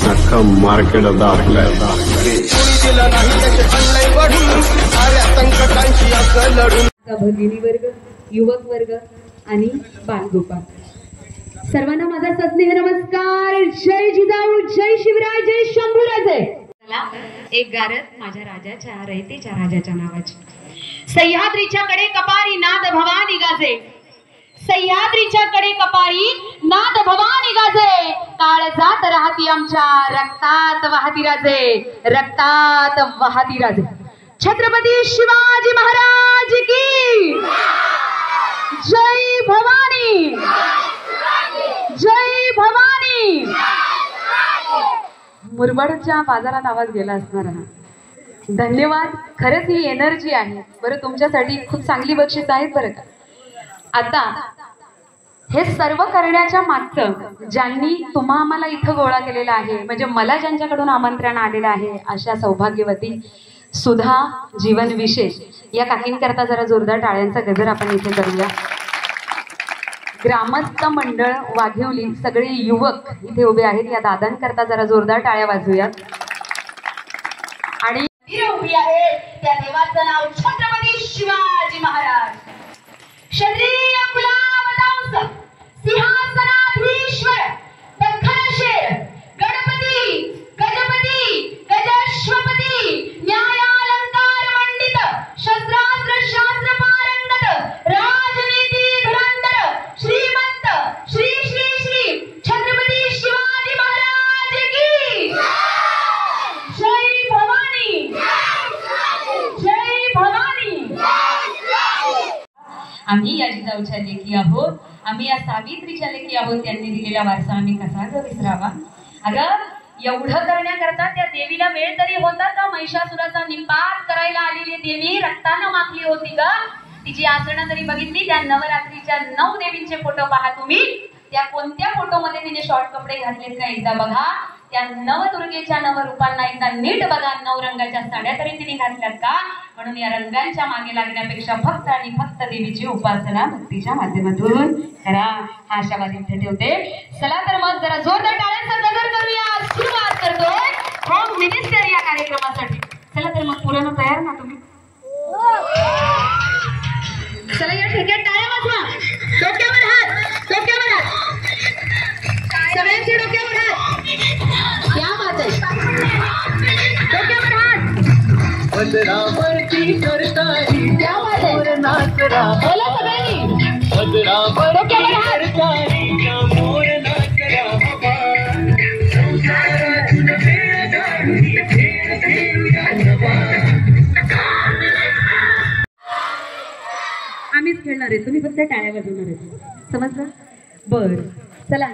अख्खं मार्केट दाखलंय. भगिनी वर्ग, युवक वर्ग आणि बालगोपाळ सर्वांना माझा सस्नेह नमस्कार. जय जिजाऊ, जय शिवराय, जय शंभूराजे. चला एक गारद माझ्या राजाच्या रयतेच्या राजाच्या नावाची. सह्याद्रीच्या कडे कपारी नाद भवानी गाजे, सह्याद्रीच्या कडे कपारी नाद भवानी गाजे. काळजात राहती आमच्या, रक्तात वाहती राजे, रक्तात वाहती राजे. छत्रपती शिवाजी महाराज की जय भवानी, जय भवानी. मुरबाडच्या बाजारात आवाज गेला असणार हा. धन्यवाद. खरंच ही एनर्जी आहे बरं. तुमच्यासाठी खूप चांगली बक्षीस आहेत बरं का. आता हे सर्व करण्याच्या मागचं ज्यांनी तुम्हा आम्हाला इथं गोळा केलेला आहे, म्हणजे मला ज्यांच्याकडून आमंत्रण आलेलं आहे, अशा सौभाग्यवती सुधा जीवन विशेष या काकींकरता जरा जोरदार टाळ्यांचा गजर आपण इथे करूया. ग्रामस्थ मंडळ वाघिवली सगळे युवक इथे उभे आहेत, या दादांकरता जरा जोरदार टाळ्या वाजूया. आणि उभी आहे त्या देवाचं नाव छत्रपती शिवाजी महाराज. क्षत्रिय कुलावतांस, सिंहासनाधीश्वर, दख्खनशेर, गणपती, गजपती, गजश्वपती, न्यायालंकार मंडित, शस्त्रास्त्र शास्त्र पारंगत, राजनीती धुरंधर, श्रीमंत, श्री श्री श्री छत्रपती शिवाजी महाराज की जय भवानी, जय भवानी. आम्ही या जिजाऊच्या लेकी आहोत, आम्ही या सावित्रीच्या लेकी आहोत. त्यांनी दिलेला वारसा आम्ही कसा ग विसरावा. अगं एवढं करण्याकरता त्या देवीला वेळ तरी होता का? महिषासुराचा निपात करायला आलेली देवी रक्तानं माखली होती का? तिची आसनं तरी बघितली? त्या नवरात्रीच्या 9 देवींचे फोटो पहा तुम्ही. त्या कोणत्या फोटो मध्ये तिने शॉर्ट कपडे घातलेत का एकदा बघा. त्या नवदुर्गेच्या नवरूपांना एकदा नीट बघा. 9 रंगाच्या साड्या तरी तिने घातल्यात का? म्हणून या रंगांच्या मागे लागण्यापेक्षा फक्त आणि फक्त देवीची उपासना भक्तीच्या माध्यमातून करा, हा आशावाद इथे ठेवते. चला तर मग जरा जोरदार टाळ्यांचा गजर करूया. सुरुवात करतोय होम मिनिस्टर या कार्यक्रमासाठी. चला तर मग पूर्ण तयार ना तुम्ही? चला या ठेक्यात टाळ्या वाजवा. डोक्यावर हात, डोक्यावर हात, सगळ्यांच्या डोक्यावर हात. क्या बात आहे. डोक्यावर हात. भद्रावती करतारी क्या बात आहे. नाचरा बोला सगळ्यांनी. भद्रावती करतारी मोर नाचरा बाबा. संसारातून वेळ काढून फेर देऊया नवा. आम्हीच खेळणार आहे, तुम्ही फक्त टाळ्या वाजवणार आहे. समजलं? बर. चला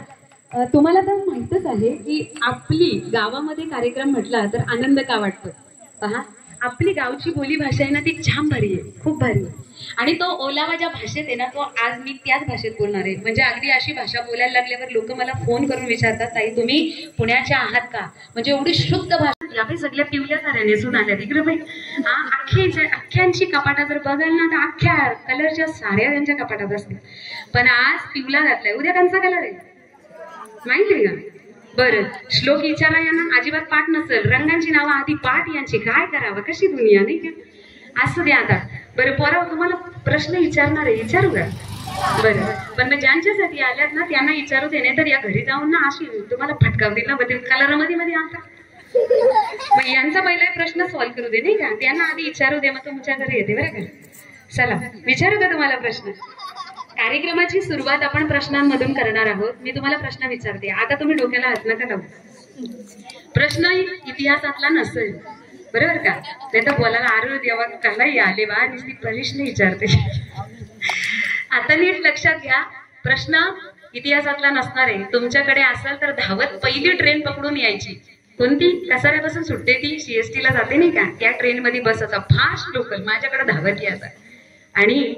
तुम्हाला तर माहितच आहे की आपली गावामध्ये कार्यक्रम म्हटला तर आनंद का वाटतो. पहा आपली गावची बोली भाषा आहे ना, ती छान भारी आहे, खूप भारी आहे. आणि तो ओलावा ज्या भाषेत आहे ना, तो आज मी त्याच भाषेत बोलणार आहे. म्हणजे अगदी अशी भाषा बोलायला लागल्यावर लोक मला फोन करून विचारतात, ताई तुम्ही पुण्याच्या आहात का? म्हणजे एवढी शुद्ध भाषा. यापे सगळ्या पिवल्या साऱ्या नेसून आल्या तिकडे बाई. अख्ख्यांची कपाटा जर बघाल ना तर अख्ख्या कलरच्या साड्या त्यांच्या कपाटात असतील. पण आज पिवला घातलाय, उद्या त्यांचा कलर आहे, माहिती का? बरं, श्लोक विचारा यांना अजिबात पाठ नसेल. रंगांची नावं आधी पाठ यांची. काय करावं, कशी दुनिया नाही का? असं द्या आता. बरं पोराव तुम्हाला प्रश्न विचारणार आहे, विचारू का? बरं, पण मग ज्यांच्यासाठी आल्यात ना त्यांना विचारू दे, नाही तर या घरी जाऊन ना अशी तुम्हाला फटकावतील ना बदल कलर मध्ये मध्ये आता. मग यांचा पहिला प्रश्न सॉल्व्ह करू दे नाही का? त्यांना आधी विचारू दे, मग तुमच्या घरी येते बरं का? चला विचारू का तुम्हाला प्रश्न? कार्यक्रमाची सुरुवात आपण प्रश्नांमधून करणार आहोत. मी तुम्हाला प्रश्न विचारते, आता तुम्ही डोक्याला हात नका लावू. प्रश्न इतिहासातला नसेल, बरोबर का? नाही तर बोलायला आरू देवा कलाही आले बा आणि प्रश्न विचारते. आता नीट लक्षात घ्या, प्रश्न इतिहासातला नसणार आहे. तुमच्याकडे असेल तर धावत पहिली ट्रेन पकडून यायची. कोणती? कसाऱ्यापासून सुटते ती, CST ला जाते नाही का, त्या ट्रेन मध्ये बसायचा फास्ट लोकल. माझ्याकडे धावत यायचा आणि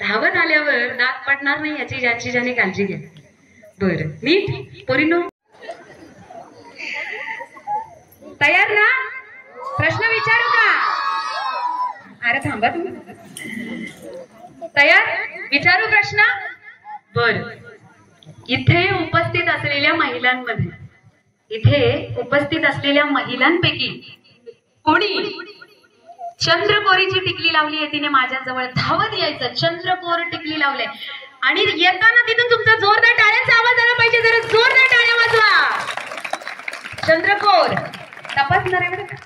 धावत आल्यावर दात पडणार नाही याची ज्याची ज्याने काळजी घ्या. बरं नीट पोरीनो तयार ना? प्रश्न विचारू का? अरे थांबा तुम्ही. तयार? विचारू प्रश्न? बर. इथे उपस्थित असलेल्या महिलांमध्ये इथे उपस्थित असलेल्या महिलांपैकी कोणी चंद्रकोरीची टिकली लावली आहे तिने माझ्या जवळ धावत यायचं. चंद्रकोर टिकली लावले आणि येताना तिथून तुमचा जोरदार टाळ्यांचा आवाज आला पाहिजे. जरा जोरदार टाळ्या वाजवा. चंद्रकोर तपासणार आहे बरं का.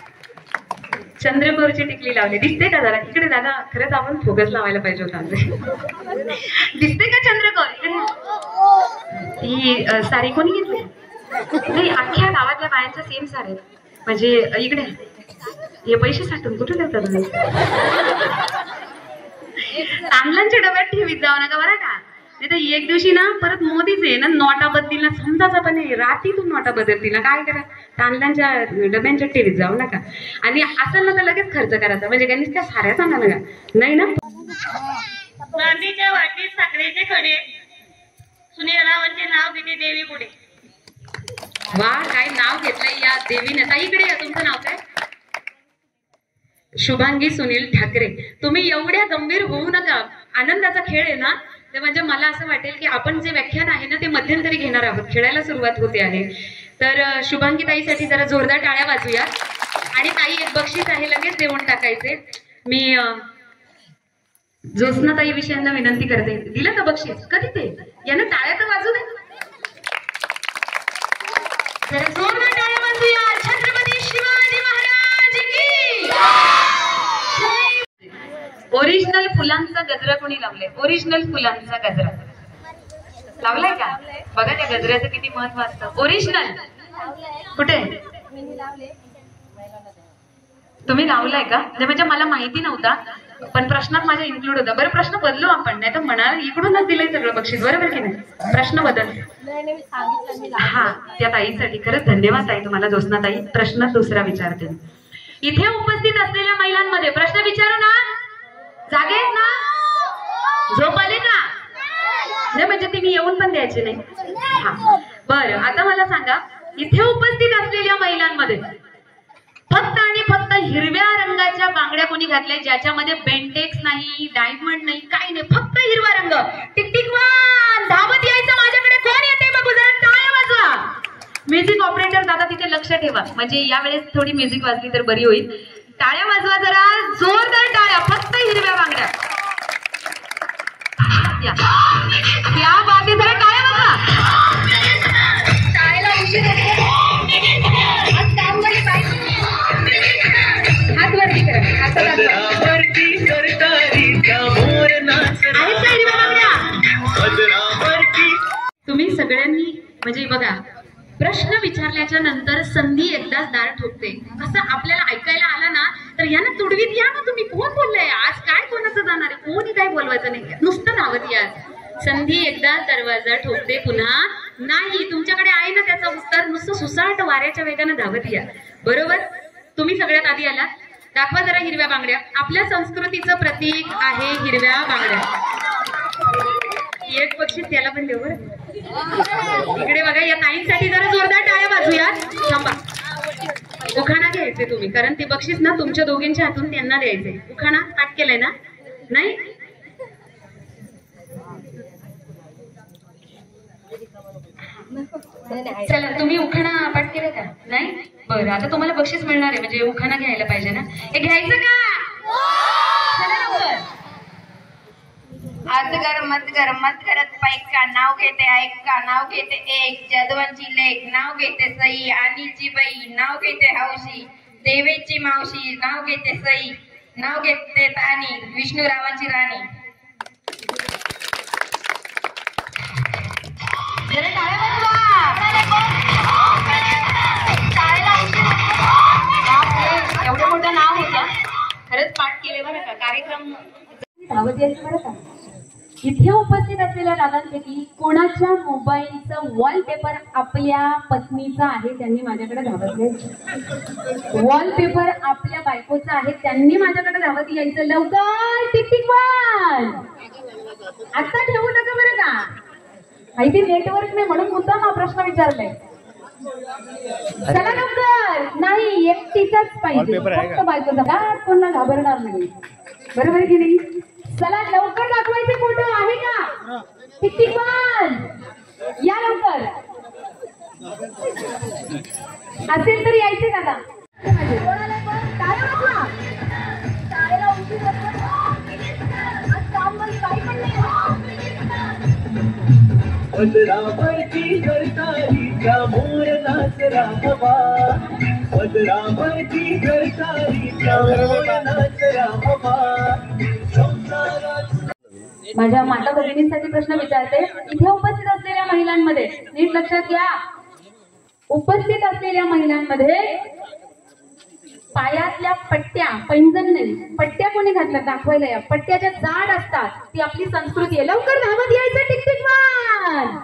चंद्रकोरची टिकली लावली दिसते का जरा इकडे दादा. खरंच आपण फोकस लावायला पाहिजे होता. दिसते का चंद्रकोर. ती साडी कोणी घेतली. नाही अख्ख्या गावातल्या बायांच्या सेम साड्या म्हणजे इकडे हे पैसे साठून कुठे ठेवतात तुम्ही. तांदळांच्या डब्यात ठेवीत जाऊ नका बरं का. नाही तर एक दिवशी ना परत मोदीच आहे ना नोटा बदलील ना समजाचा पण रात्रीतून नोटा बदलतील ना. काय करा तांदळांच्या डब्यांच्या ठेवीत जाऊ नका. आणि असं ना तर लगेच खर्च करायचा म्हणजे काही त्या साऱ्या सांगा नका. नाही ना. गांधीच्या वाटीत साखरेचे खडे सुनेरावांचे नाव घेते देवी पुढे. वा काय नाव घेतलंय या देवीने. ताई इकडे या. तुमचं नाव काय. शुभांगी सुनील ठाकरे. तुम्ही एवढ्या गंभीर होऊ नका. आनंदाचा खेळ आहे ना ते म्हणजे मला असं वाटेल की आपण जे व्याख्यान आहे ना ते मध्यंतरी घेणार आहोत. खेळायला सुरुवात होते आहे. तर शुभांगी ताईसाठी जरा जोरदार टाळ्या वाजूया. आणि ताई एक बक्षीस आहे लगेच देऊन टाकायचे. मी ज्योत्स्ना ताई विषयांना विनंती करते. दिलं का बक्षीस. कधी ते यांना टाळ्या तर वाजू दे. जरा जोरदार टाळ्या वाजूया. छत्रपती शिवाजी महाराज की. ओरिजिनल फुलांचा गजरा कोणी लावलाय. ओरिजिनल फुलांचा गजरा लावलाय का. बघा त्या गजऱ्याचं किती महत्व असतं. ओरिजिनल कुठे तुम्ही लावलाय का. म्हणजे मला माहिती नव्हता पण प्रश्नात माझ्या इन्क्लूड होता. बरं प्रश्न बदलू आपण. नाही तर म्हणाल इकडूनच दिलंय सगळं बक्षीस. बरोबर की नाही. प्रश्न बदल. हा त्या ताईसाठी खरंच धन्यवाद ताई तुम्हाला ज्योत्स्ना ताई. प्रश्न दुसरा विचारते. इथे उपस्थित असलेल्या महिलांमध्ये प्रश्न विचारू ना. जागे आहेत ना. झोप आले का. नाही म्हणजे तुम्ही येऊन पण द्यायचे नाही. हा बरं आता मला सांगा इथे उपस्थित असलेल्या महिलांमध्ये फक्त आणि फक्त हिरव्या रंगाच्या बांगड्या कोणी घातल्या ज्याच्यामध्ये बेंटेक्स नाही डायमंड नाही काही नाही फक्त हिरवा रंग. टिकटिकवान धावत यायचं माझ्याकडे. कोण येते बघू जरा टाळ्या वाजवा. म्युझिक ऑपरेटर दादा तिथे लक्ष ठेवा म्हणजे यावेळेस थोडी म्युझिक वाजली तर बरी होईल. टाळ्या वाजवा जरा जोरदार टाळ्या. फक्त हिरव्या बांगड्या. क्या बात आहे. जरा टाळ्या वाजवा. टाळ्याला उशीर आज काम वरती पाहिजे. हात वरती करा. हातात आहेत का हिरव्या बांगड्या. तुम्ही सगळ्यांनी म्हणजे बघा प्रश्न विचारल्याच्या नंतर संधी एकदाच दार ठोकते. असं आपल्याला ऐकायला आलं ना तर यांना तुडवीत या ना तुम्ही. कोण बोललंय आज काय कोणाचं जाणार आहे. कोणी काय बोलवायचं नाही. नुसतं धावत या. संधी एकदाच दरवाजा ठोकते पुन्हा नाही. तुमच्याकडे आहे ना त्याचं उत्तर. नुसतं सुसाट वाऱ्याच्या वेगाने धावत या. बरोबर. तुम्ही सगळ्यात आधी आला. दाखवा जरा हिरव्या बांगड्या. आपल्या संस्कृतीचं प्रतीक आहे हिरव्या बांगड्या. एक बक्षीस त्याला पण देऊ बरं. इकडे बघा या ताईंसाठी जरा जोरदार टाळ्या वाजूया. थांबा. उखाणा घ्यायचे तुम्ही कारण ते बक्षीस ना तुमच्या दोघींच्या हातून त्यांना द्यायचे. उखाणा पाठ केलाय ना. नाही चला तुम्ही उखाणा पाठ केलं का. नाही बरं आता तुम्हाला बक्षीस मिळणार आहे म्हणजे उखाणा घ्यायला पाहिजे ना. हे घ्यायचं का. मत करत पाईक का नाव घेते ऐक का नाव घेते एक. जदवांची लेख नाव घेते सई. आणीची बाई नाव घेते हौशी. देवेची मावशी नाव घेते सई. नाव घेते तानी. विष्णुरावांची राणी. एवढं मोठं नाव होतं. खरंच पाठ केले बरं का. कार्यक्रम धावत यायचं बरं का. इथे उपस्थित असलेल्या दादांपैकी कोणाच्या मोबाईलचं वॉलपेपर आपल्या पत्नीचा आहे त्यांनी माझ्याकडे धावत यायचं. वॉलपेपर आपल्या बायकोचा आहे त्यांनी माझ्याकडे धावत यायचं. लवकर टिकटिकवान आता ठेवू नका बरं का. माहिती नेटवर्क नाही म्हणून मुद्दाम हा प्रश्न विचारलाय. चला लवकर. नाही एकटीचाच पाहिजे फक्त बायकोचा. कोणाला घाबरणार नाही. बरोबर की नाही. चला लवकर दाखवायचे फोटो आहे का. टिकटिकवान या लवकर. असेल तर यायचे दादा. पदरावरती सरकारीचा मोर नाचरा हवा, पदरावरती सरकारीचा मोर नाचरा हवा. माझ्या माता भगिनींसाठी प्रश्न विचारते. इथे उपस्थित असलेल्या महिलांमध्ये नीट लक्षात घ्या, उपस्थित असलेल्या महिलांमध्ये पायातल्या पट्ट्या, पैंजण नाही, पट्ट्या कोणी घातल्या दाखवायला या. पट्ट्याच्या जाड असतात, ती आपली संस्कृती आहे. लवकर धावत यायचं. Tick tick one,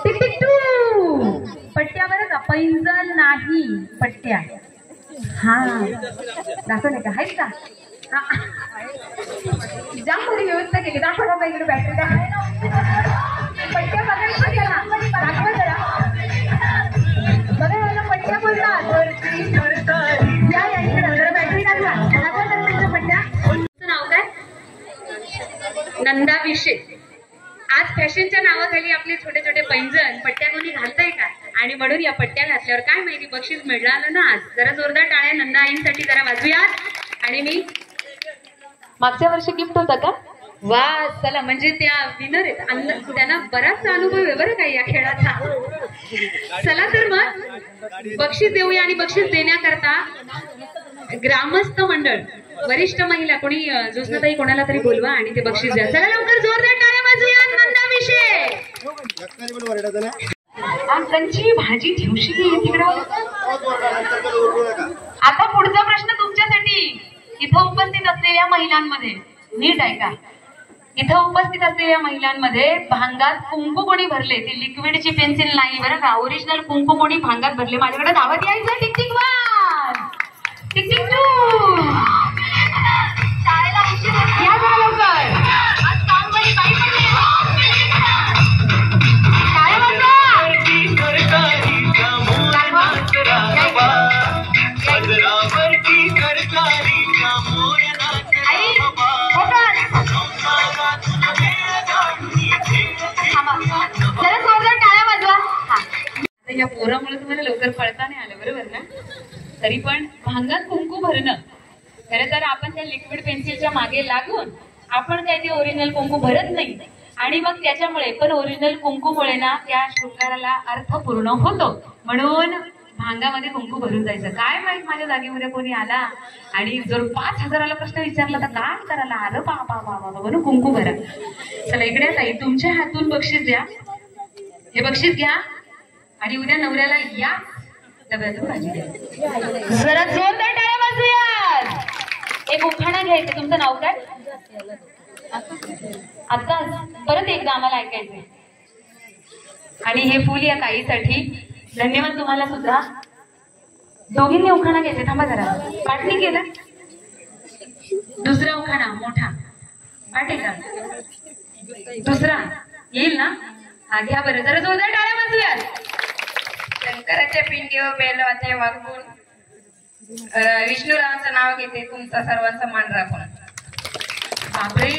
tick tick two. पट्ट्या बरं का, पैंजण नाही, पट्ट्या. हा दाखवलं का, आहेत का? जाम बरी व्यवस्था केली. दाखवा बाबा इकडे बॅटरी पट्ट्या बघायचं त्याला, दाखवा जरा. बघा याला पट्ट्या बोलतात. या इकडे जरा बॅटरी दाखवा, दाखवा जरा तुमच्या पट्ट्या. तुमचं नाव काय? नंदा विषे. आज फॅशनच्या नावाखाली आपले छोटे छोटे पैंजण पट्ट्या कोणी घालतंय का? आणि म्हणून या पट्ट्या घातल्यावर काय माहिती बक्षीस मिळालं ना आज. जरा जोरदार टाळ्या नंदा आईंसाठी जरा वाजूयात. आणि मी मागच्या वर्षी गिफ्ट होता का? वा चला, म्हणजे त्या विनर आहेत, त्यांना बराच अनुभव आहे बरं का या खेळाचा. चला तर मग बक्षीस देऊया. आणि बक्षीस देण्याकरता ग्रामस्थ मंडळ, वरिष्ठ महिला कोणी ज्योत्स्नाताई कोणाला तरी बोलवा आणि ते बक्षीस द्या. चला लवकर जोरदार टाळ्या वाजूया नंदा विषय. कंची भाजी ठेवशी तिकडे. आता पुढचा प्रश्न तुमच्यासाठी. इथं उपस्थित असलेल्या महिलांमध्ये नीट ऐका, इथं उपस्थित असलेल्या महिलांमध्ये भांगात कुंकू कोणी भरले? ती लिक्विडची पेन्सिल नाही बरं का, ओरिजिनल कुंकू कोणी भांगात भरले? माझ्याकडे धावत यायचं. Tick tick one, tick tick two. या जरा लवकर. काय या पोरामुळे तुम्हाला लवकर पळता नाही आलं बरोबर ना. तरी पण भांगात कुंकू भरणं, खरं तर आपण त्या लिक्विड पेन्सिलच्या मागे लागून आपण काय ते ओरिजिनल कुंकू भरत नाही. आणि मग त्याच्यामुळे पण ओरिजिनल कुंकूमुळे ना त्या शृंगाराला अर्थ पूर्ण होतो. म्हणून भांगामध्ये कुंकू भरून जायचं. काय माहित माझ्या जागेमध्ये कोणी आला आणि जर 5,000ला प्रश्न विचारला तर काय करायला आलं? बाबा म्हणून कुंकू भरा. चला इकडे ताई, तुमच्या हातून बक्षीस द्या. हे बक्षीस घ्या आणि उद्या नवऱ्याला या डब्यातून भाजी द्या. जरा जोरदार टाळ्या वाजूयात. एक उखाणा घ्यायचं. तुमचं नाव काय? आता परत एकदा आम्हाला ऐकायचंय. आणि हे फुल या ताईसाठी. धन्यवाद तुम्हाला सुद्धा. दोघींनी उखाणा घ्यायचे. थांबा जरा, पाठ नाही केलं. दुसरा उखाणा मोठा पाठ आहे का? दुसरा येईल ना? हा घ्या बरं. जरा जोरदार टाळ्या वाजूयात. शंकराच्या पिंडीवर बेलवाते वागून विष्णुरावांचं नाव घेते, तुमचा सर्वांचा मान राखून. बापरे,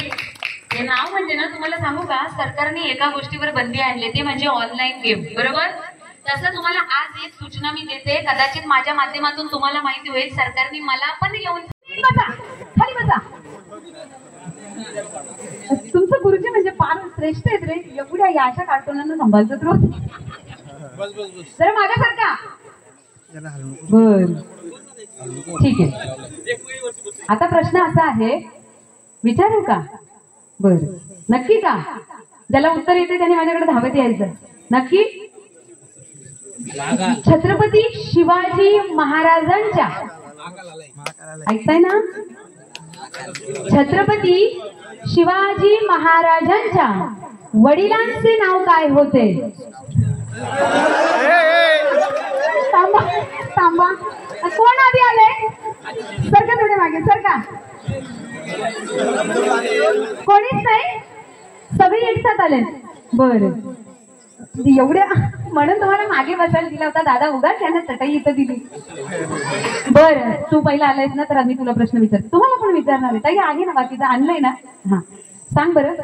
हे नाव म्हणजे ना, तुम्हाला सांगू का, सरकारने एका गोष्टीवर बंदी आणली, ते म्हणजे ऑनलाईन गेम. बरोबर. तसं तुम्हाला आज एक सूचना मी देते, कदाचित माझ्या माध्यमातून तुम्हाला माहिती होईल. सरकारने मला पण येऊन खाली बसा. तुमचं गुरुजी म्हणजे फार श्रेष्ठ आहेत रे. एवढ्या या अशा कार्टूनांना सांभाळतात रोज. जरा मागा सारखा. बर ठीक आहे. आता प्रश्न असा आहे, विचारू का? बर नक्की का? ज्याला उत्तर येते त्याने माझ्याकडे धावत यायचं. नक्की? छत्रपती शिवाजी महाराजांच्या, ऐकताय ना? छत्रपती शिवाजी महाराजांच्या वडिलांचे नाव काय होते? थांबा थांबा, कोण आधी आले? सरका थोडे मागे सरका. कोणीच नाही, सगळे एकसाथ आले. बर एवढ्या म्हणून तुम्हाला मागे बसायला दिला होता दादा, उगाच त्यांना चटई इथं दिली. बर तू पहिला आलायस ना, तर आम्ही तुला प्रश्न विचार. तुम्हाला पण विचारणार आहे. ताई आहे ना बाकीचं आणलंय ना? हा सांग बरं.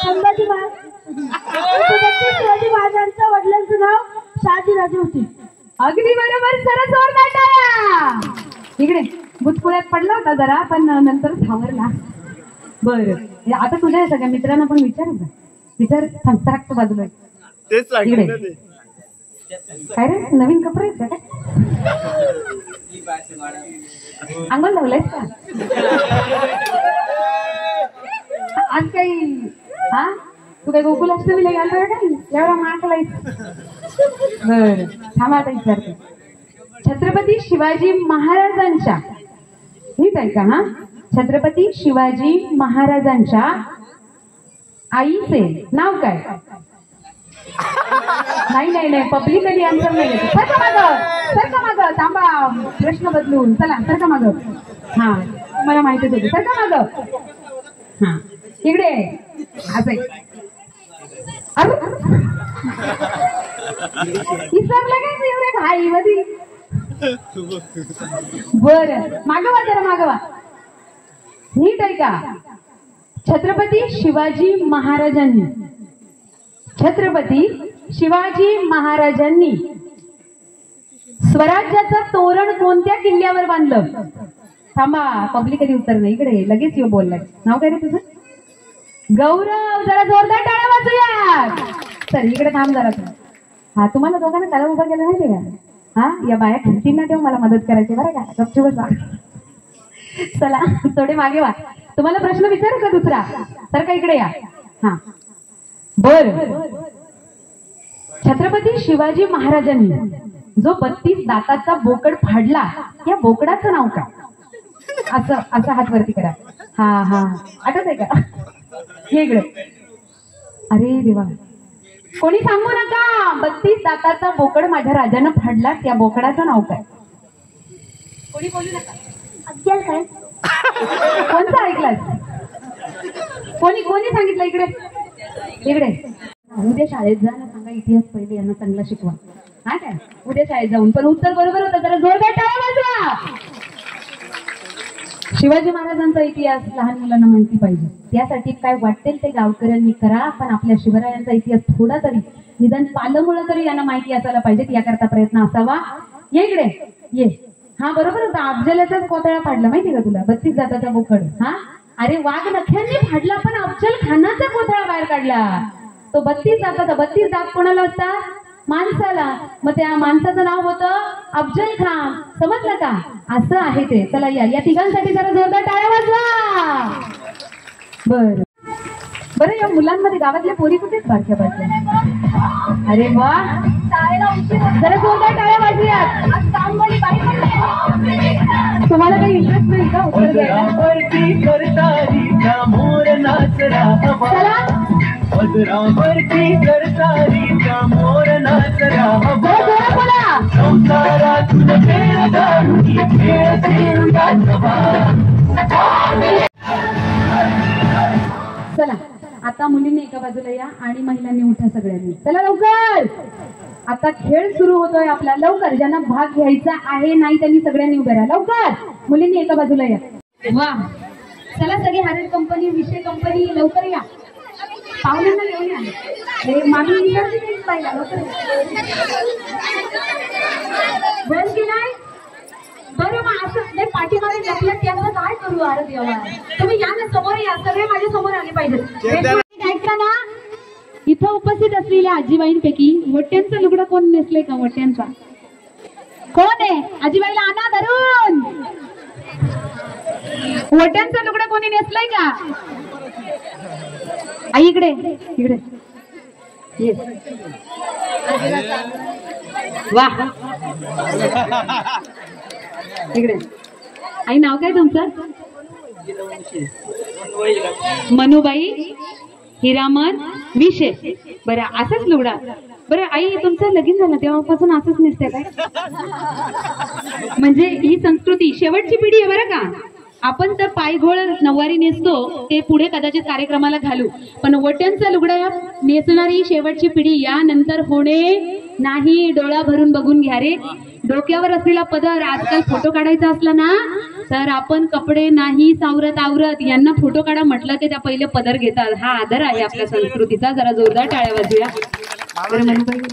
संभाजी महाराजांच्या वडिलांचं राजी होती. अगदी बरोबर, सरस जोरदार टाळ्या. इकडे बुचकुळ्यात पडला होता जरा, पण नंतर सावरला. बरं, आता तुझ्या सगळ्या मित्रांना पण विचार विचार. थांबता बाजूला इकडे. काय रे, नवीन कपडे आहेत का काय? अंगण लावलंयस का आज काही? हा, तू काही गोकुलाष्टमीला गेलोय का? एवढा मागलाय. बर, थांबा आता विचारते. छत्रपती शिवाजी महाराजांच्या, नीट आहे का? हा, छत्रपती शिवाजी महाराजांच्या आईचे नाव काय? नाही नाही नाही, पब्लिकली आन्सर नाही येते. सरका मागं थांबा, प्रश्न बदलून. चला सरका मागं. हा, मला माहितीच होते. सरका मागं. हा, इकडे असं विसरलं काय एवढ्या घाई मध्ये? बर, मागवा जरा, मागवा. नीट आहे का? छत्रपती शिवाजी महाराजांनी, छत्रपती शिवाजी महाराजांनी स्वराज्याचं तोरण कोणत्या किल्ल्यावर बांधलं? थांबा, पब्लिक कधी उत्तर नाही. इकडे लगेच येऊ बोललाय. नाव काय रे तुझं? गौरव. जरा जोरदार टाळ्या वाजूया. सर इकडे थांब जरा तू. हा, तुम्हाला दोघांना त्याला उभा केला नाही का? हा, या बाया खिडकींना तेव्हा मला मदत करायची बरं का? गपचूप बसा. चला थोडे मागे वा. तुम्हाला प्रश्न विचारू का दुसरा? तर का इकडे या. हा, बर. छत्रपती शिवाजी महाराजांनी जो 32 दाताचा बोकड फाडला, या बोकडाचं नाव काय? असं असं हात वरती करा. हा हा, आठवत आहे का? हे इकडे. अरे देवा, कोणी सांगू नका. 32 दाताचा बोकड माझ्या राजानं फाडला, त्या बोकडाचं नाव काय? कोणी बोलू नका. अज्ञान काय? कोणतं ऐकलास? कोणी कोणी सांगितलं? इकडे इकडे. उद्या शाळेत जा ना, सांगा इतिहास पहिले यांना चांगला शिकवा. हा काय, उद्या शाळेत जाऊन. पण उत्तर बरोबर होतं. जरा जोरदार टाळ्या वाजवा. शिवाजी महाराजांचा इतिहास लहान मुलांना माहिती पाहिजे. त्यासाठी काय वाटेल ते गावकऱ्यांनी करा, पण आपल्या शिवरायांचा इतिहास थोडा तरी, निदान पालमुळं तरी यांना माहिती असायला पाहिजे. याकरता प्रयत्न असावा. ये इकडे ये. हा, बरोबर होता. अफजलाचाच कोतळा फाडला, माहिती का तुला? 32 दाताचा बोकड. हा, अरे वाघ नख्यांनी फाडला, पण अफजल खानाचा कोतळा बाहेर काढला. तो 32 दाताचा. 32 दात कोणाला असतात? माणसाला. मग त्या माणसाचं नाव होतं अफजल खान. समजलं का? असं आहे ते. चला या तिघांसाठी जरा जोरदार टाळ्या वाजवा. बर बरं, या मुलांमध्ये गावातल्या पोरी कुठे बारक्या बारक्या? अरे वा, जरा जोरदार टाळ्या वाजूयात. तुम्हाला काही इंटरेस्ट नाही का उत्तर द्यायला? चला आता मुलींनी एका बाजूला या आणि महिलांनी उठा सगळ्यांनी. चला लवकर, आता खेळ सुरू होतोय आपला. लवकर, ज्यांना भाग घ्यायचा आहे नाही त्यांनी सगळ्यांनी उभे राहा. लवकर, मुलींनी एका बाजूला या. वा, चला सगळे हरेल कंपनी, विषय कंपनी, लवकर या. पाहुण्यांना घेऊन या. हे मामी पाहिला लवकर बस की नाही? बरं, मग असं पाठीमागे लपलं त्यांना काय करू? अरे देवा, तुम्ही या ना, समोर या. सगळे माझ्या समोर आले पाहिजे. ऐका ना, इथं उपस्थित असलेल्या आजीबाईंपैकी वट्यांचा लुगडा कोण नेसले का? वट्यांचा कोण आहे? आजीबाईला आणा धरून. वट्यांचा लुगडा कोणी नेसलाय का? आई इकडे इकडे. वा, इकडे. आई नाव काय तुमचं? मनुबाई हिरामन विषय. बरं, असाच लुगडा. बरं आई, तुमचं लगीन झालं तेव्हापासून असंच नेसते काय? म्हणजे ही संस्कृती शेवटची पिढी आहे बरं का. आपण तर पायघोळ नऊवारी नेसतो, ते पुढे कदाचित कार्यक्रमाला घालू, पण वट्यांचा लुगडा नेसणारी शेवटची पिढी यानंतर होणे नाही. डोळा भरून बघून घ्या रे. डोक्यावर असलेला पदर, आजकाल फोटो काढायचा असला ना तर आपण कपडे नाही सावरत आवरत, यांना फोटो काढा म्हटलं की त्या पहिले पदर घेतात. हा आदर आहे आपल्या संस्कृतीचा. जरा जोरदार टाळ्या वाजूया.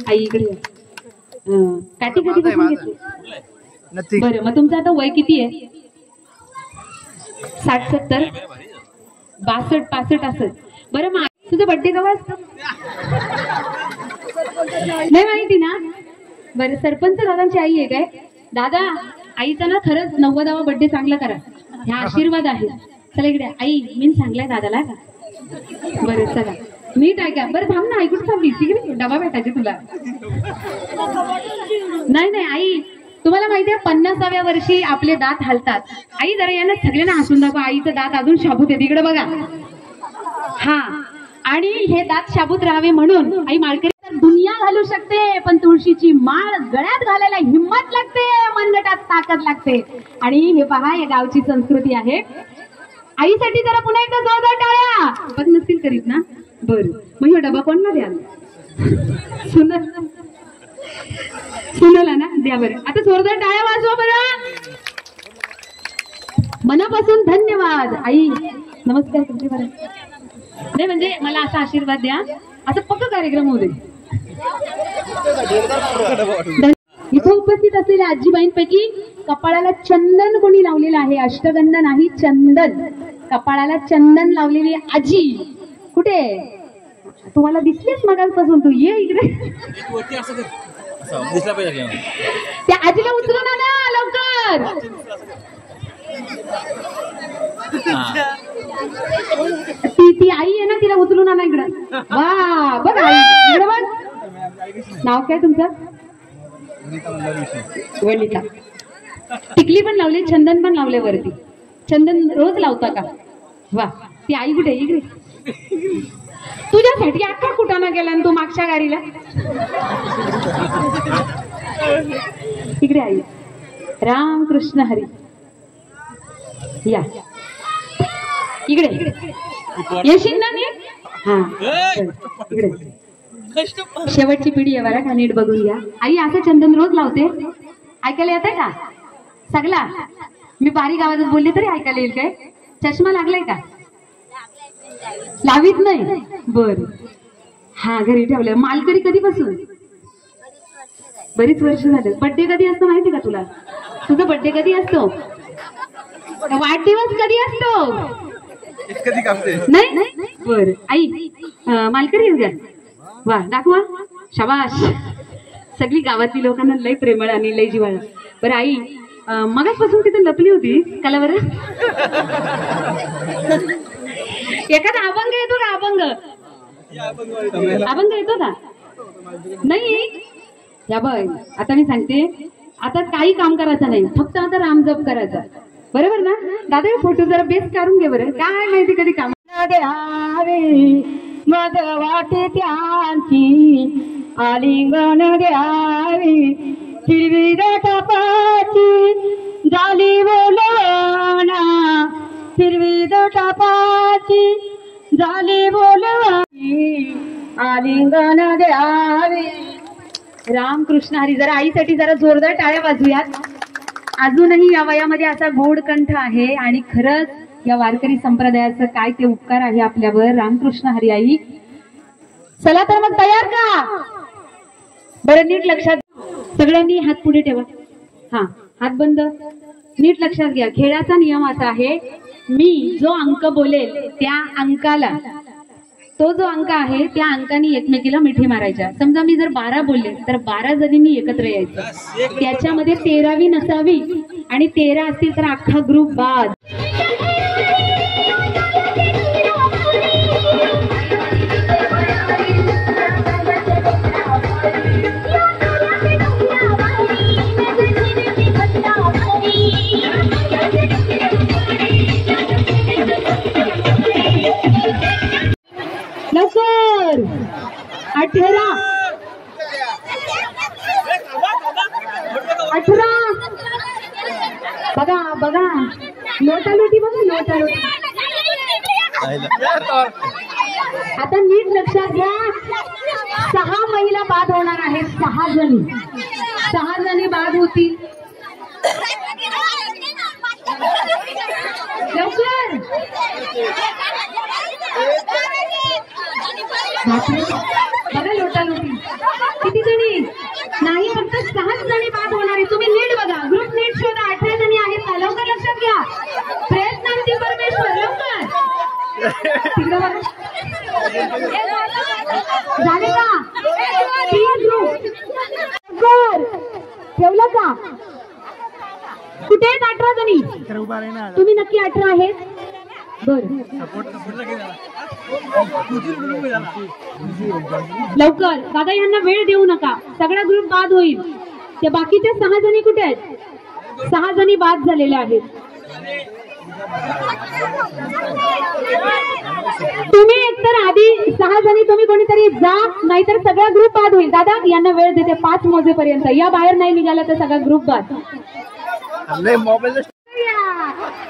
आई इकडे. काठी कधीपासून घेतली? बरं, मग तुमचं आता वय किती आहे? 60-70 62-65 असत. बरं, मग तुझं बर्थडे केव्हा असतं? नाही माहिती ना? बरं, सरपंच दादांची आई आहे काय? दादा, आईचा ना खरंच 90वा बर्थडे चांगला करा, ह्या आशीर्वाद आहे. चला इकडे आई, मी सांगलाय दादाला का? बरं चला नीट ऐका. बरं थांब ना, ऐकून थांबली तिकडे डबा भेटायचे तुला. नाही आई, तुम्हाला माहितीये 50व्या वर्षी आपले दात हलतात. आई जरा यांना सगळ्यांना हसून दाखवा. आईचं दात अजून शाबूत आहे, तिकडे बघा. हा, आणि हे दात शाबूत राहावे म्हणून आई माळकरी दुनिया घालू शकते, पण तुळशीची माळ गळ्यात घालायला हिंमत लागते, मनगटात ताकद लागते. आणि हे पहा, या गावची संस्कृती आहे. आईसाठी जरा पुन्हा एकदा जोरदार टाळ्या. बघ नसतील करीत ना? बरं, मग ह्यो डबा कोणला द्याल? सुनाला ना? द्या बरं. आता जोरदार टाळ्या वाजवा बरं. मनापासून धन्यवाद आई. नमस्कार तुमचे बरं. नाही म्हणजे मला असा आशीर्वाद द्या, असं पक्का कार्यक्रम होऊ दे. इथे उपस्थित असलेल्या आजीबाईंपैकी कपाळाला चंदन कोणी लावलेलं आहे? अष्टगंध नाही, चंदन. कपाळाला चंदन लावलेली आजी कुठे? तुम्हाला दिसलीच मगापासून. तू ये इकडे. त्या आजीला उचलून आणा लवकर. ती आई आहे ना, तिला उचलून आणा इकडं. वा बघ आई, इकडे बघ. नाव काय तुमचं? वनिता. टिकली पण लावली, चंदन पण लावले वरती. चंदन रोज लावता का? वा, ती आई कुठे? इकडे. तुझ्यासाठी अख्खा कुटाणा गेला तू मागच्या गाडीला. इकडे आई. राम कृष्ण हरी. या इकडे. येशील ना नीट? हा इकडे. शेवटची पिढी आहे बरं का, नीट बघून घ्या. आई असं चंदन रोज लावते. ऐकायला येत आहे का सगळा? मी बारीक आवाजात बोलले तरी ऐकायला येईल काय? चष्मा लागलाय का? लावीत नाही. बर, हा घरी ठेवलंय. मालकरी कधीपासून? बरीच वर्ष झालं. बर्थडे कधी असतो माहिती का तुला? तुझा बर्थडे कधी असतो? वाढदिवस कधी असतो? नाही. बर आई, मालकरी आहे का? वा दाखवा. शाबाश. सगळी गावातली लोकांना लय प्रेमळ आणि लय जिव्हाळा. बरं आई, मगाचपासून तिथे लपली होती काला बरं? एखादा अभंग येतो का? अभंग येतो का? नाही. या बघ, आता मी सांगते, आता काही काम करायचं नाही, फक्त आता रामजप करायचा. बरोबर ना दादा? फोटो जरा बेस्ट काढून घे बरं. काय माहिती कधी काम द्यावे मग वाटे त्यांची, आलिंगन द्यावी हिरवी टापाची, झाली बोलवाना हिरवी टापाची, झाली बोलवानी, आलिंगन द्यावी. रामकृष्ण हरी. जरा आईसाठी जरा जोरदार टाळ्या वाजूयात. अजूनही या वयामध्ये असा गोड कंठ आहे, आणि खरंच या वारकरी संप्रदायाचं काय ते उपकार आहे आपल्यावर. रामकृष्ण हरी आई. चला तर मग तयार का? बरं नीट लक्षात, सगळ्यांनी हात पुढे ठेवा. हा, हात बंद. नीट लक्षात घ्या, खेळाचा नियम असा आहे, मी जो अंक बोलेल त्या अंकाला, तो जो अंक आहे त्या अंकाने एकमेकीला मिठी मारायच्या. समजा मी जर 12 बोलले तर 12 जणींनी एकत्र यायचं. त्याच्यामध्ये 13वी नसावी, आणि 13 असतील तर अख्खा ग्रुप बाद. लवकर 18 बघा लोटालोटी बघा, लोटालोटी. आता नीट लक्षात घ्या, 6 महिला बाद होणार आहेत. 6 जणी बाद होतील. लवकर बघा लोटालोटी. किती जणी? नाही, फक्त झाले का? 3 ग्रुप ठेवलं का? कुठे आहेत 18 जणी? तुम्ही नक्की 18 आहेत? बरं लवकर दादा, यांना वेळ देऊ नका, सगळा ग्रुप बाद होईल. त्या बाकीच्या 6 जणी कुठे आहेत? 6 जणी बाद झालेल्या आहेत. तुम्ही एकतर आधी 6 जणी तुम्ही कोणीतरी जा, नाहीतर सगळा ग्रुप बाद होईल. दादा यांना वेळ देते 5 मोजेपर्यंत. या बाहेर नाही निघाला तर सगळा ग्रुप बाद.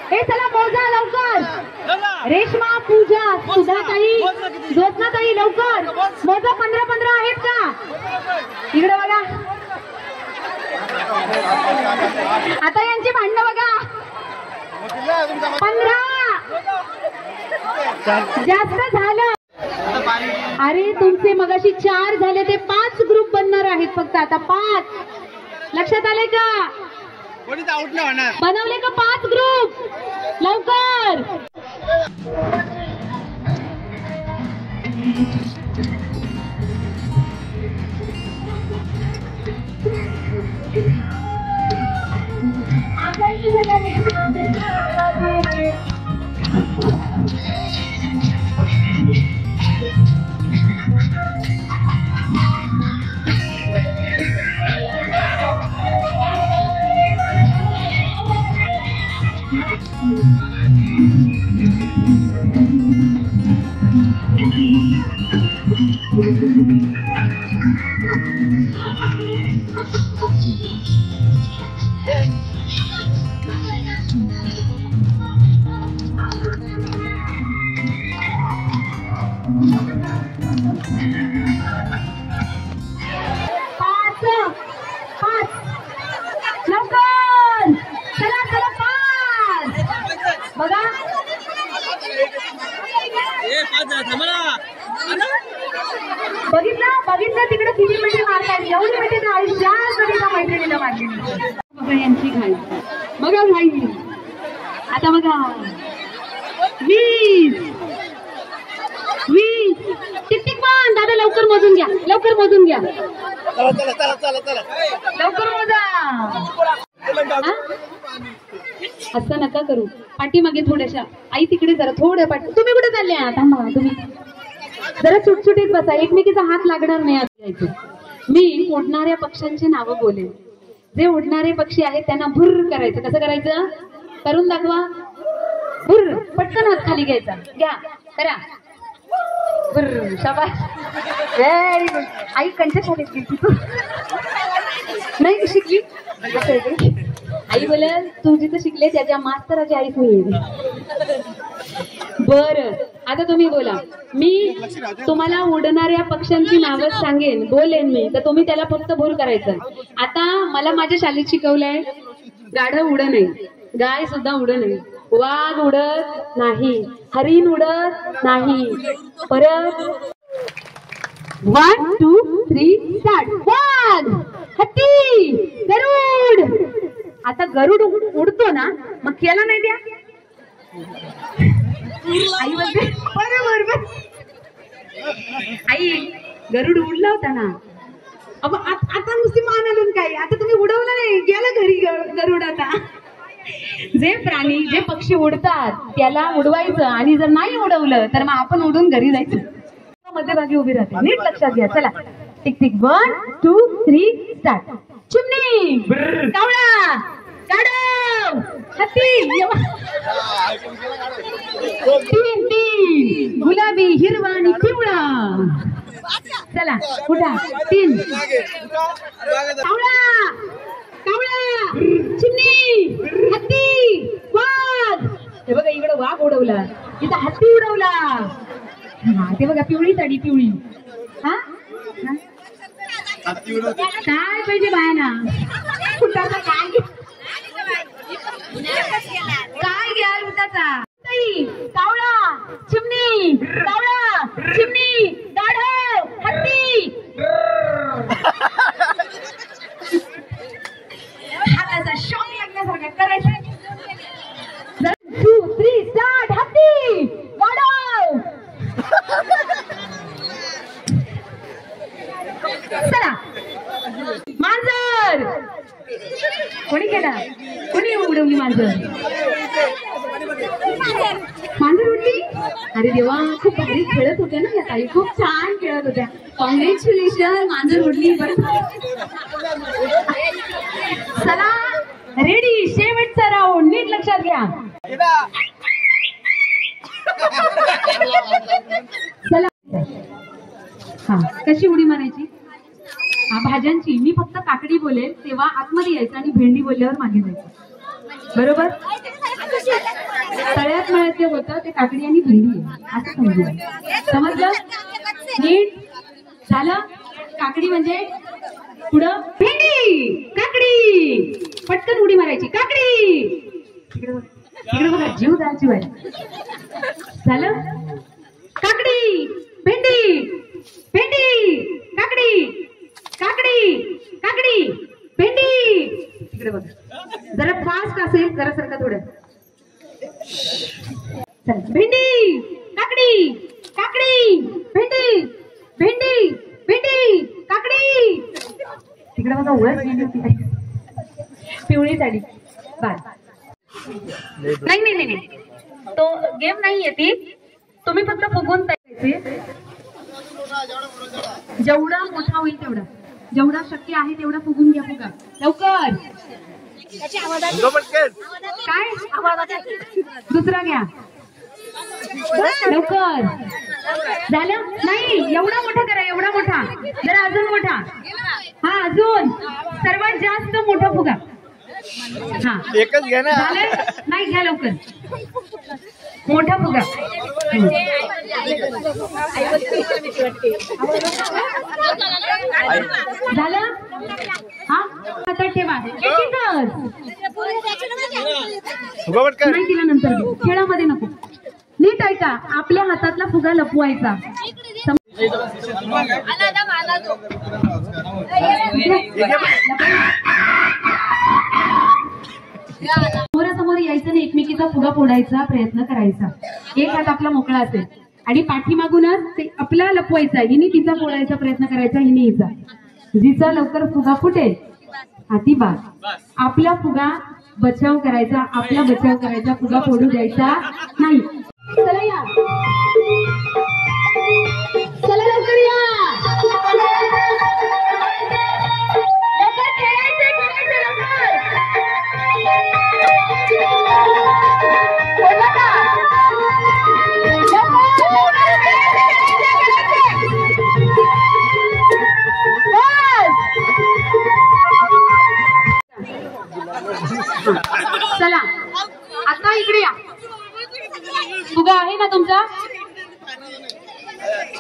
हे चला मोजा लवकर. रेश्मा, पूजा, सुधाताई, ज्योत्नाताई लवकर मोजा. 15 आहेत का? इकडे बघा. आता यांची भांडणं बघा. 15 जास्त झालं. अरे तुमचे मगाशी 4 झाले, ते 5 ग्रुप बनणार आहेत फक्त आता. 5 लक्षात आले का? बनवले का 5 ग्रुप? लवकर. बघितलं तिकडे किती मिनिटे मारतात. एवढी मिनिटे तर आयुष्यात कधी का मैत्रिणीला मारली. बघा यांची घाई, बघा घाई. आता बघा 20 टिक पण. दादा लवकर मोजून घ्या, लवकर मोजून घ्या. लवकर मोजा. असं नका करू. पाठीमागे थोड्याशा. आई तिकडे जरा थोड्या पाठी. तुम्ही कुठे चालले? थांबा तुम्ही जरा सुटसुटीत बसा. एकमेकीचा हात लागणार नाही. मी उडणाऱ्या पक्ष्यांची नावं बोलेन. जे उडणारे पक्षी आहेत त्यांना भुर्र करायचं. कसं करायचं? करून दाखवा. भुर्र. पटकन हात खाली घ्यायचा. घ्या, करा. भुर्र. शाबास. Very good. आई कंच्या शाळेत गेली तू? नाही शिकली? आई बोलेल तू जिथं शिकले त्याच्या मास्तराची आईच मी. बरं आता तुम्ही बोला. मी तुम्हाला उडणाऱ्या पक्ष्यांची नावं सांगेन, बोलेन मी, तर तुम्ही त्याला फक्त भूर करायचं. आता मला माझ्या शाळेत शिकवलंय गाढव उड नाही, गाय सुद्धा उड नाही, वाघ उडत नाही, हरिण उडत नाही. परत 1 2 3 स्टार्ट. वाघ, हत्ती, गरुड. आता गरुड उडतो ना, मग केला नाही द्या. आई बोलते बरोबर. आई गरुड उडला होता ना. अब आता नुसती मान आलून काय, आता तुम्ही उडवलं नाही, गेला घरी गरुड. आता जे प्राणी जे पक्षी उडतात त्याला उडवायचं, आणि जर नाही उडवलं तर मग आपण उडून घरी जायचं. मध्यभागी उभी राहते. नीट लक्षात घ्या. चला टिक टिक 1 2 3 स्टार्ट. चिमणी, कावळा, गाढव, हत्ती. 3 गुलाबी, हिरवा आणि पिवळा. चला उठा. 3 कावळा, कावळा, चिमणी, हत्ती, वाघ. हे बघा इकडे वाघ उडवला, इथं हत्ती उडवला. हा ते बघा पिवळी साडी, पिवळी. हा काय पाहिजे बायांना? कुठाचा काय काय घ्याल कुठाचा? कावळा, चिमणी, कावळा, चिमणी, गाढव, हत्ती. हाताचा शॉक लागण्यासारखा करायचं. 1 2 3 स्टार्ट. हत्ती, गाढव, कोणी केला? कोणी उडवली मांजर? मांजर उडली? अरे देवा, खूप भारी खेळत होत्या ना या ताई, खूप छान खेळत होत्या. कॉंग्रॅच्युलेशन, मांजर उडली. बरं चला रेडी, शेवटचा राऊंड, नीट लक्षात घ्या. चला हा, कशी उडी मारायची? भाज्यांची. मी फक्त काकडी बोलेल तेव्हा आतमध्ये यायचं आणि भेंडी बोलल्यावर मागे जायचं. बरोबर? तळ्यात मळ्यात जे होतं ते काकडी आणि भेंडी आहे असं समजून. समजलं? नीट झालं? काकडी म्हणजे पुढं भेंडी, काकडी, पटकन उडी मारायची. काकडी, तिकडे बघा, जीव जायची बाई. झालं? काकडी, भेंडी, भेंडी, काकडी, काकडी, काकडी, भेंडी. तिकडे बघा, जरा फास्ट असेल, जरा सरका थोडं. चल, भेंडी, काकडी, काकडी, भेंडी, भेंडी, भेंडी, काकडी. तिकडे बघा, उघडच गेली होती, पिवळी साडी. बाय. नाही नाही नाही नाही, तो गेम नाहीये ती. तुम्ही फक्त फुगून जायचे. जेवढा मोठा होईल तेवढा, जेवढा शक्य आहे तेवढा फुगून घ्या. फुगा लवकर. काय? दुसरा घ्या लवकर. झालं? नाही, एवढा मोठा करा, एवढा मोठा, जरा अजून मोठा. हा, अजून सर्वात जास्त मोठा फुगा. हा, एकच घ्या ना. नाही, घ्या लवकर, मोठा फुगा. झालं? हा, आता ठेवा. नाही, तिला नंतर खेळामध्ये नको. नीट ऐका, आपल्या हातातला फुगा लपवायचा. समोरासमोर यायचं नाही, एकमेकीचा फुगा फोडायचा प्रयत्न करायचा. एक हात आपला मोकळा असेल आणि पाठीमागूनच ते आपला लपवायचा. हिने तिचा फोडायचा प्रयत्न करायचा, हिने हिचा. जिचा लवकर फुगा फुटेल ती बाद. आपला फुगा बचाव करायचा, आपला बचाव करायचा, फुगा फोडू द्यायचा नाही. चला या, चला लवकर या. चला आता इकडे या. फुगा आहे ना तुमचा?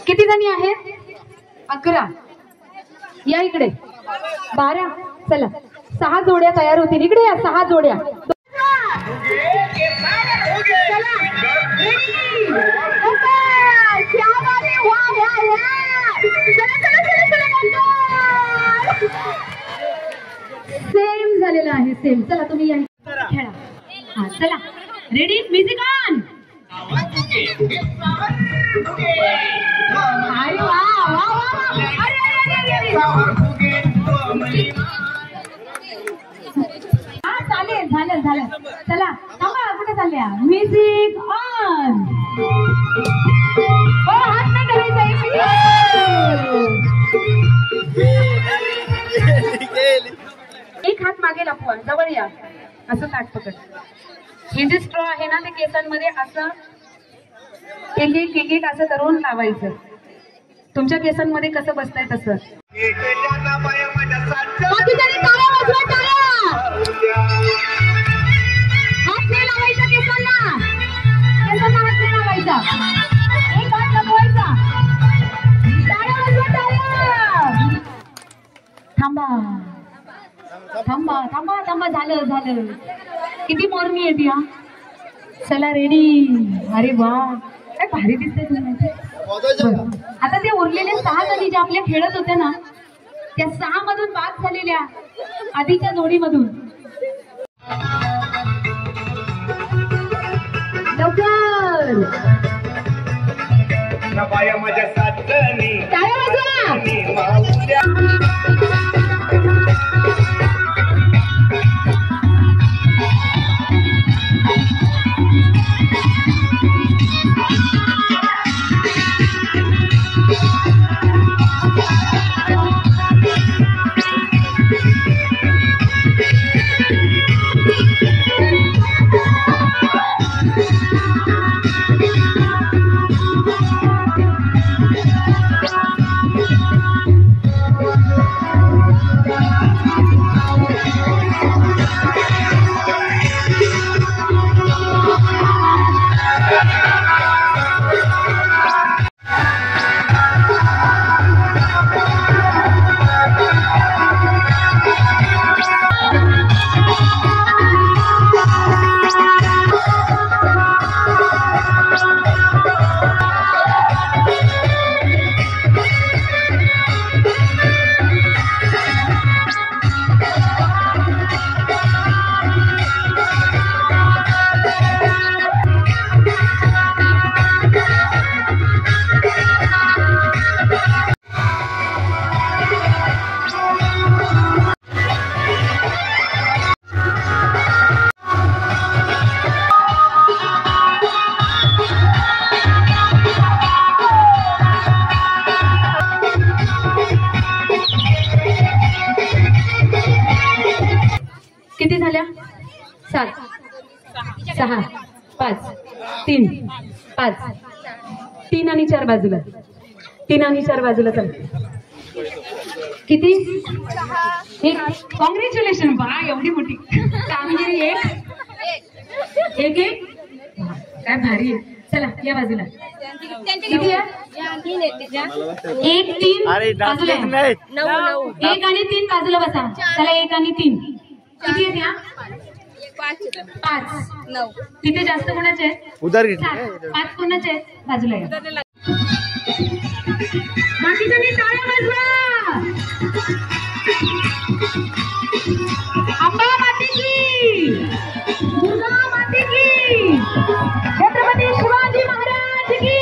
किती जणी आहेत? 11. या इकडे. 12. चला 6 जोड्या तयार होतील. इकडे या, 6 जोड्या. सेम झालेला आहे, सेम. चला तुम्ही या खेळा. हा, चला रेडी, म्युझिक ऑन. अरे वा वा वा. हा, चालेल, झालं झालं. चला थांबा, कुठे चालल्या? Music on. हात नाही करायचा. एक हात मागे लपवा, जवळ या, असं ताट पकड. हे जे स्ट्रॉ आहे ना, ते केसांमध्ये असं एक एक असं करून लावायचं. तुमच्या केसांमध्ये कसं बसतंय तसं. हात नाही लावायचा केसांना, केसांना हात नाही लावायचा. एक हात लपवायचा. थांबा थांबा थांबा थांबा. झालं झालं. किती मोरणी आहे ती. हा, चला रेडी. अरे वा, काय भारी दिसते तुम्ही. आता ते उरलेले 6 जणी ज्या आपल्या खेळत होत्या ना, त्या 6 मधून बाद झालेल्या आधीच्या जोडीमधून लवकर माझ्या साथनी टाळ्या वाजवा. किती झाल्या? 7 6 5 3 5 3 आणि 4 बाजूला 3 आणि 4 बाजूला चला. किती? एक. कॉंग्रॅच्युलेशन. बा एवढी मोठी कामगिरी. एक काय भारी आहे. चला या बाजूला. किती आहे? 1 3 बाजूला. 1 आणि 3 बाजूला बसा. चला 1 आणि 3 किती आहे? 5 9. तिथे जास्त कोणाचे आहेत? उधार 5 कोणाचे आहेत? बाजूला या. बाकीच्यांनी टाळ्या वाजवा. अंबा माते की, दुर्गा माते की, छत्रपती शिवाजी महाराज की.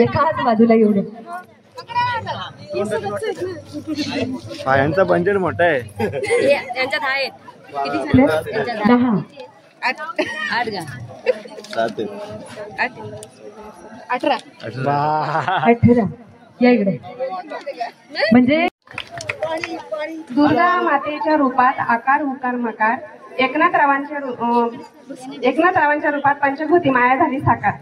एकाच बाजूला एवढं. यांचा बंजेट मोठा आहे. यांच्यात आहेत किती झाले? 10 8 का 7 18 18. या इकडे. म्हणजे दुर्गा मातेच्या रूपात आकार उकार मकार, एकनाथरावांच्या रूपात पंचभूती माया झाली साकार.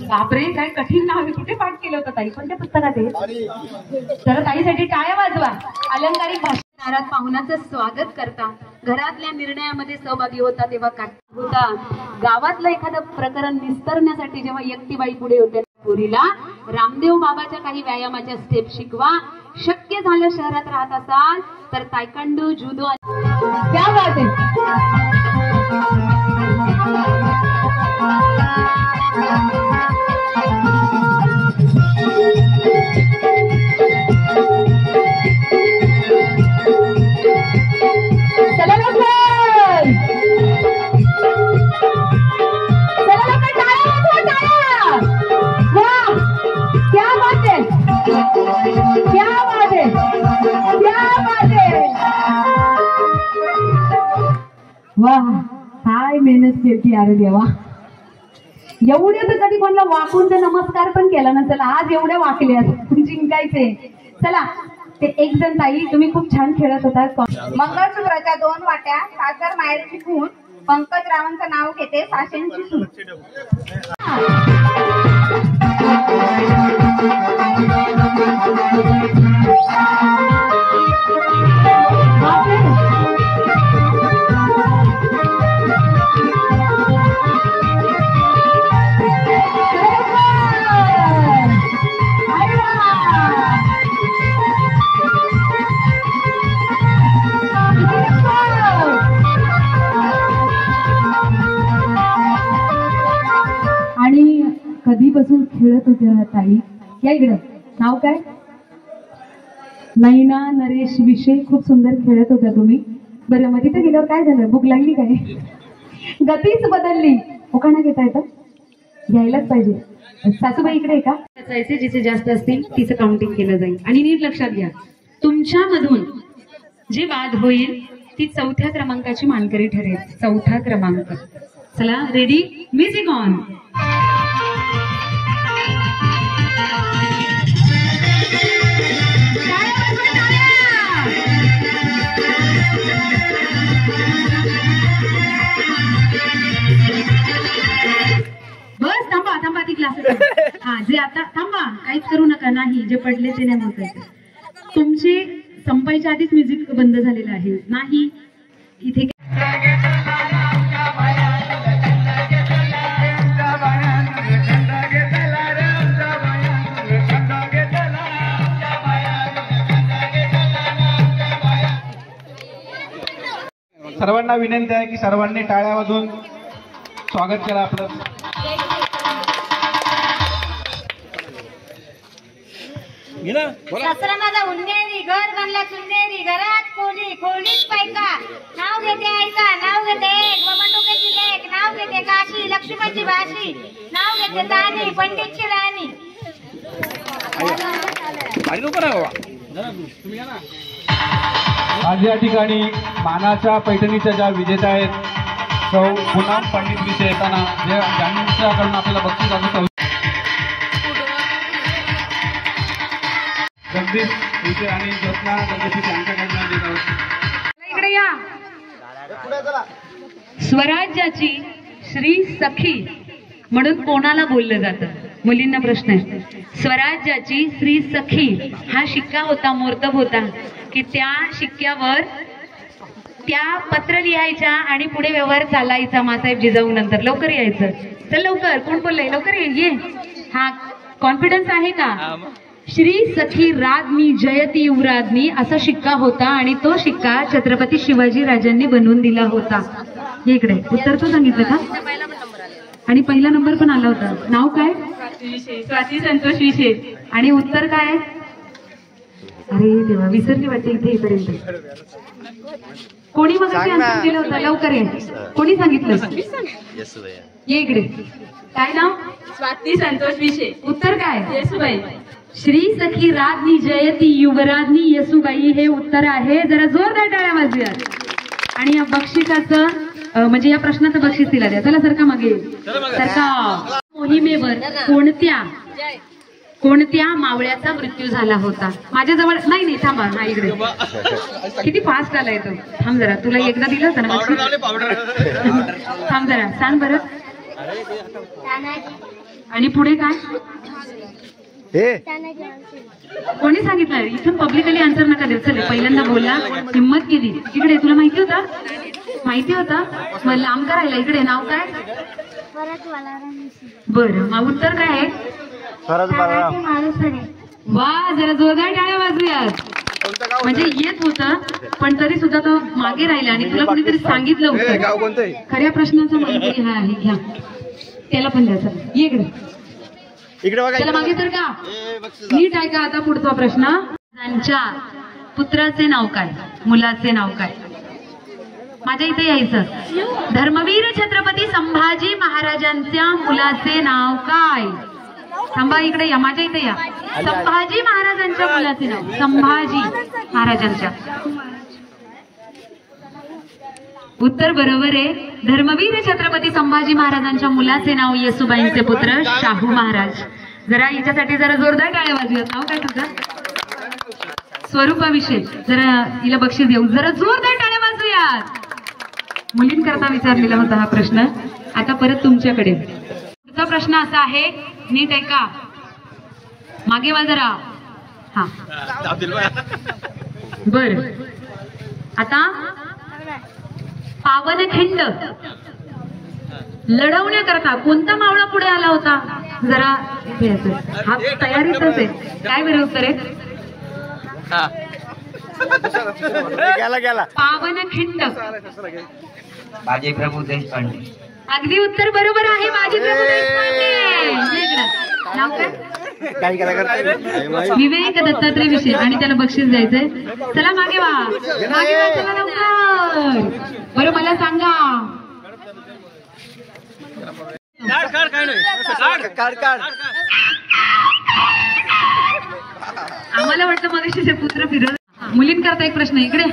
बापरे काय कठीण नाव आहे. कुठे पाठ केलं होतं ताई? कोणत्या पुस्तकात आहे? तर ताईसाठी टाळ्या वाजवा. अलंकारिक भाषणात पाहुणाचं स्वागत करता, घरातल्या निर्णयामध्ये सहभागी होता तेव्हा काय होता? गावातलं एखादं प्रकरण निस्तरण्यासाठी जेव्हा एकटीबाई पुढे होते, पुरीला रामदेव बाबाच्या काही व्यायामाच्या स्टेप शिकवा. शक्य झालं शहरात राहत असाल तर तायकांडो, जुदो. क्या बात आहे. चला लवकर. चला लवकर. टाळ्या वाजवा, टाळ्या. वाह क्या बात है, क्या बात है, क्या बात है. वाह काय मेहनत केली अरे देवा. एवढे तर कधी कोणाला वाकून तर नमस्कार पण केला नसेल. आज एवढ्या वाकल्या जिंकायचे. चला ते एक जण ताई तुम्ही खूप छान खेळत होता. मंगळसूत्राच्या 2 वाट्या सासर माहेरची खून, पंकजरावांचं नाव घेते साशेंची सून. आणि कधीपासून खेळत होत्या ताई? या इकडं. नाव काय? नैना नरेश विषय. खूप सुंदर खेळत होत्या तुम्ही. बरं मग तिथे गेल्यावर काय झालं? भूक लागली काय? गतीच बदलली. उखाणा घेता येतं? घ्यायलाच पाहिजे. सासूबाई इकडे आहे का? जायचे जिचे जास्त असतील तिचं काउंटिंग केलं जाईल. आणि नीट लक्षात घ्या, तुमच्यामधून जे बाद होईल ती 4थ्या क्रमांकाची मानकरी ठरेल. 4था क्रमांक. चला रेडी, म्युझिक ऑन. आधी क्लासेस हा जे आता थांबा काहीच करू नका नाही जे पडले ते नाही होत तुमचे संपायच्या आधीच म्युझिक बंद झालेलं आहे नाही इथे सर्वांना विनंती आहे की सर्वांनी टाळ्या वाजवून स्वागत करा आपलं. सासरा माझा उन्नेरी घर बनला सुंदेरी घरात खोली खोलीत पैका नाव घेते ऐका नाव घेते एक बबंडुकेची लेक नाव घेते काशी लक्ष्मीची भाशी नाव घेते तानी पंडितची राणी. आज या ठिकाणी मानाच्या पैठणीच्या ज्या विजेत्या आहेत सौ पूनम पंडित विषय येताना ज्यांच्याकडून आपल्याला बक्षीस आणि जगदीश विषय आणि ज्योत्ना जगदीश यांच्याकडून देत आहोत. इकडे या. स्वराज्याची श्री सखी म्हणून कोणाला बोललं जातं मुलींना प्रश्न आहे. स्वराज्याची श्री सखी हा शिक्का होता मोर्तब होता की त्या शिक्क्यावर त्या पत्र लिहायच्या आणि पुढे व्यवहार चालायचा मासाहेब जिजाऊ नंतर. लवकर यायचं चल लवकर कोण बोललंय लवकर ये. हा कॉन्फिडन्स आहे का. श्री सखी राज्ञी जयती युवराज्ञी असा शिक्का होता आणि तो शिक्का छत्रपती शिवाजी राजांनी बनवून दिला होता. इकडे उत्तर तो सांगितलं का आणि पहिला नंबर पण आला होता. नाव काय स्वाती संतोष विषय आणि उत्तर काय अरे देवा विसरली वाटते इथे येईपर्यंत. कोणी मग आन्सर दिलं होतं लवकर ये. कोणी सांगितलं ये इकडे. काय नाव स्वाती संतोष विषय. उत्तर काय येसुबाई. श्री सखी राज्ञी जयती युवराज्ञी येसुबाई हे उत्तर आहे. जरा जोरदार टाळ्या वाजूया. आणि या बक्षिसाचं म्हणजे या प्रश्नाचं बक्षीस दिला द्या. चला सरका मागे सरका. मोहिमेवर कोणत्या मावळ्याचा मृत्यू झाला होता. माझ्याजवळ नाही थांबा. हा इकडे किती फास्ट आलाय तो. थांब जरा तुला एकदा दिलं होतं ना थांब जरा सांग बरं. आणि पुढे काय कोणी सांगितलं इथून पब्लिकली आन्सर नका देऊ. चल पहिल्यांदा बोला हिंमत केली. इकडे तुला माहिती होता मग लांब करायला. इकडे नाव काय बरं मग उत्तर काय आहे. वा जरा जोरदार टाळ्या वाजूयात. म्हणजे येत होतं पण तरी सुद्धा तो मागे राहिला आणि तुला कोणीतरी सांगितलं होतं खऱ्या प्रश्नाचं माहिती हा आहे घ्या त्याला पण द्यायचं. ये इकडे त्याला मागे तर का नीट आहे का. आता पुढचा प्रश्न त्यांच्या पुत्राचे नाव काय मुलाचे नाव काय. माझ्या इथे यायचं. धर्मवीर छत्रपती संभाजी महाराजांच्या मुलाचे नाव काय. थांबा इकडे या माझ्या इथे या. संभाजी महाराजांच्या मुलाचे नाव संभाजी महाराजांच्या. उत्तर बरोबर आहे. धर्मवीर छत्रपती संभाजी महाराजांच्या मुलाचे नाव येसुबाईंचे पुत्र शाहू महाराज. जरा हिच्यासाठी जरा जोरदार टाळ्या वाजूयात. नाव काय तुझं स्वरूपाविषयी. जरा हिला बक्षीस देऊ. जरा जोरदार टाळ्या वाजूयात. मुलींकरता विचारलेला होता हा प्रश्न. आता परत तुमच्याकडे पुढचा प्रश्न असा आहे नीट आहे का मागे वा जरा. हा बर आता पावनखिंड लढवण्याकरता कोणता मावळा पुढे आला होता. जरा इथे हा तयारीतच आहे. काय बरं उत्तर आहे पावनखिंड बाजी प्रभू देशपांडे. अगदी उत्तर बरोबर आहे. बाजी प्रभू देशपांडे. नाव काय विवेक दत्तात्रय विषय आणि त्याला बक्षीस द्यायचंय. चला मागे वा चला लवकर. बरं मला सांगा आम्हाला वाटतं मग पुत्र फिरवलं. मुलींकरता एक प्रश्न इकडे.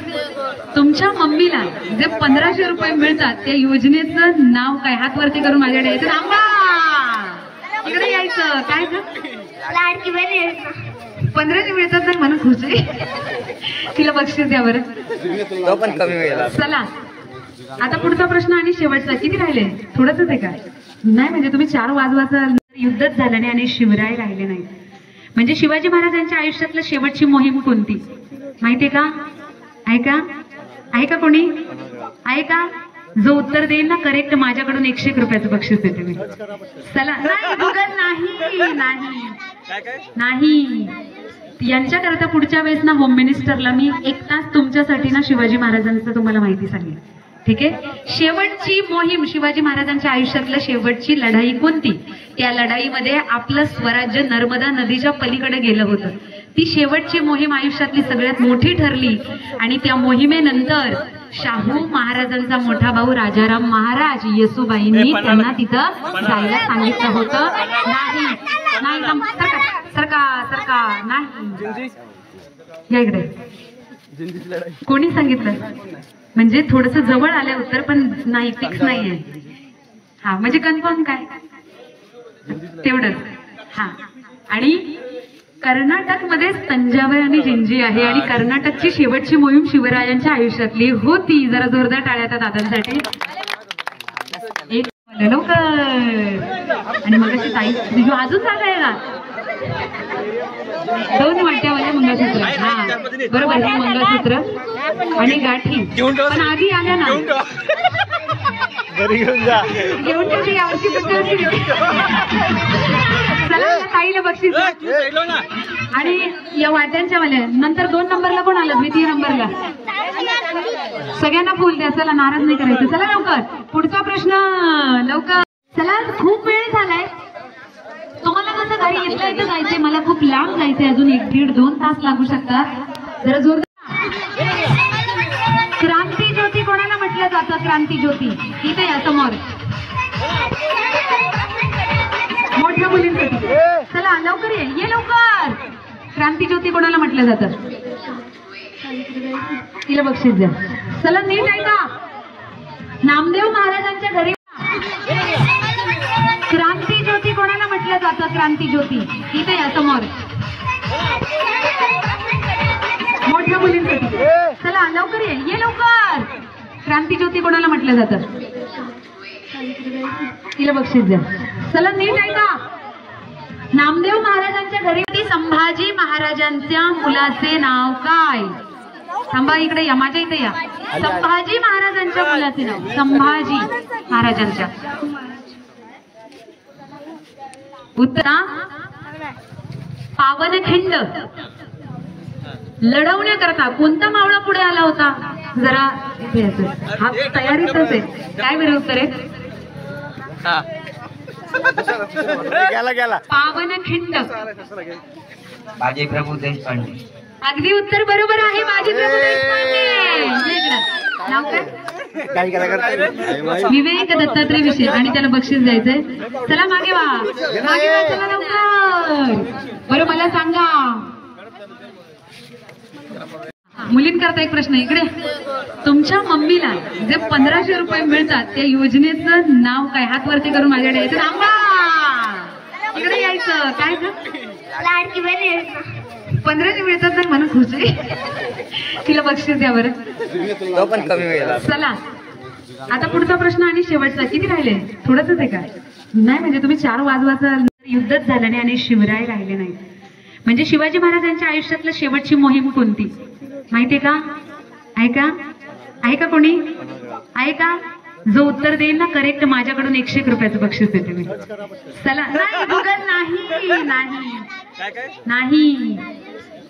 तुमच्या मम्मीला जे 1500 रुपये मिळतात त्या योजनेचं नाव काय. हात वरती करून माझ्याकडे यायचं. थांबा इकडे यायचं. काय लाडकी बहीण 1500 मिळतात ना म्हणून खुश आहे. तिला बक्षीस द्या बरं. चला आता पुढचा प्रश्न आणि शेवटचा. किती राहिले थोडंच आहे का नाही म्हणजे तुम्ही 4 वाजवाचा युद्धच झालं नाही आणि शिवराय राहिले नाही. म्हणजे शिवाजी महाराजांच्या आयुष्यातलं शेवटची मोहीम कोणती माहितीये का? आहे का कोणी? आहे का? जो उत्तर देईल ना करेक्ट माझ्याकडून 101 रुपयाचं बक्षीस देते मी. चला नाही गुगल नाही. यांच्याकरता पुढच्या वेळेस ना होम मिनिस्टरला मी 1 तास तुमच्यासाठी ना शिवाजी महाराजांचं तुम्हाला माहिती सांगेल. ठीक आहे. शेवटची मोहीम शिवाजी महाराजांच्या आयुष्यातलं शेवटची लढाई कोणती? त्या लढाईमध्ये आपलं स्वराज्य नर्मदा नदीच्या पलीकडे गेलं होतं. ती शेवटची मोहीम आयुष्यातली सगळ्यात मोठी ठरली आणि त्या मोहिमेनंतर शाहू महाराजांचा मोठा भाऊ राजाराम महाराज येसुबाईंनी त्यांना तिथं जायला सांगितलं होतं. नाही सरकार नाही या इकडे. कोणी सांगितलं? म्हणजे थोडस जवळ आलंय उत्तर पण नाही फिक्स नाहीये. हा म्हणजे कन्फर्म काय तेवढंच. हा आणि कर्नाटक मध्ये तंजावर आणि जिंजी आहे आणि कर्नाटकची शेवटची मोहीम शिवरायांच्या आयुष्यातली होती. जरा जोरदार टाळ्या त्या दादांसाठी. एक लवकर. आणि मग अशी ताई अजून जागा आहे का? 2 वाट्यावाले मंगळसूत्र. हा बरोबर. हे मंगळसूत्र आणि गाठी पण आधी आल्या ना घेऊन ठेवली यावर्षी. चला ताईला बक्षीस. आणि या वाट्यांच्या वाल्या नंतर 2 नंबरला कोण आलं? द्वितीय नंबरला सगळ्यांना फुल द्या. चला नाराज नाही करायचं. चला लवकर पुढचा प्रश्न लवकर. चला खूप वेळ झालाय. तुम्हाला कसं घरी इथल्या इथं जायचंय? मला खूप लांब जायचंय. अजून 1, 1.5, 2 तास लागू शकतात. जरा जोरदार. क्रांती ज्योती कोणाला म्हटलं जातं? क्रांती ज्योती इथे या समोर मोठ्या मुलींसाठी. चला लवकर ये लवकर. क्रांती ज्योती कोणाला म्हटलं जातं? तिला बक्षीस द्या. चला नीट ऐका. नामदेव महाराजांच्या घरी क्रांती ज्योती कोणाला म्हटलं जातं? क्रांती ज्योती इथे या समोर मोठ्या मुलींसाठी. चला लवकर ये लवकर. क्रांती ज्योती कोणाला म्हटलं जातं? तिला बक्षीस द्या. चला नीट ऐका. नामदेव महाराजांच्या घरी संभाजी महाराजांच्या मुलाचे नाव काय? थांबा इकडे या. माझ्या इथे या. संभाजी महाराजांच्या मुलाचे नाव. संभाजी महाराजांच्या उत्तरा पावनखिंड लढवण्याकरता कोणता मावळा पुढे आला होता? जरा हा तयारीतच आहे. काय बरं उत्तर आहे? पावनखिंड. बाजीप्रभू देशपांडे. अगदी उत्तर बरोबर आहे. बाजीप्रभू देशपांडे. नाव काय? विवेक दत्तात्रय विषय आणि त्याला बक्षीस द्यायचंय. चला मागे वा. चला लवकर. बरं मला सांगा मुलींकरता एक प्रश्न. इकडे तुमच्या मम्मीला जे 1500 रुपये मिळतात त्या योजनेचं नाव काय? हात वरती करून माझ्याकडे यायचं. थांबा इकडे यायचं. काय लाडकी बहीण 1500 मिळतात ना म्हणून खुशी. तिला बक्षीस द्या बरं. चला आता पुढचा प्रश्न आणि शेवटचा. किती राहिले? थोडंच आहे का? नाही म्हणजे तुम्ही 4 वाजवाचा. युद्धच झालं नाही आणि शिवराय राहिले नाही. म्हणजे शिवाजी महाराजांच्या आयुष्यातलं शेवटची मोहीम कोणती माहितीये का? आहे का कोणी? आहे का? जो उत्तर देईल ना करेक्ट माझ्याकडून 101 रुपयाचं बक्षीस देते मी. चला नाही गुगल नाही.